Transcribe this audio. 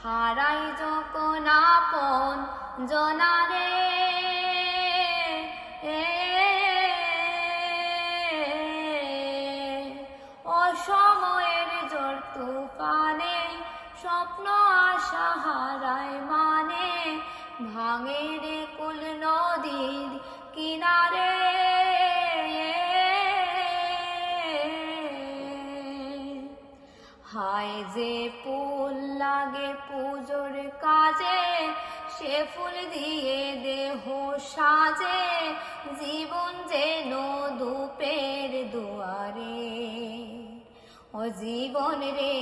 হারাই যখন আপন জনারে, অসময়ের ঝড় তুফানে স্বপ্ন আশা হারায় মানে, ভাঙে রে কুল নদীর কিনারে। হায় যে ফুল লাগে পুজোর কাজে, সে ফুল দিয়ে দেহ সাজে, জীবন যেন ধূপের দুয়ারে। ও জীবন রে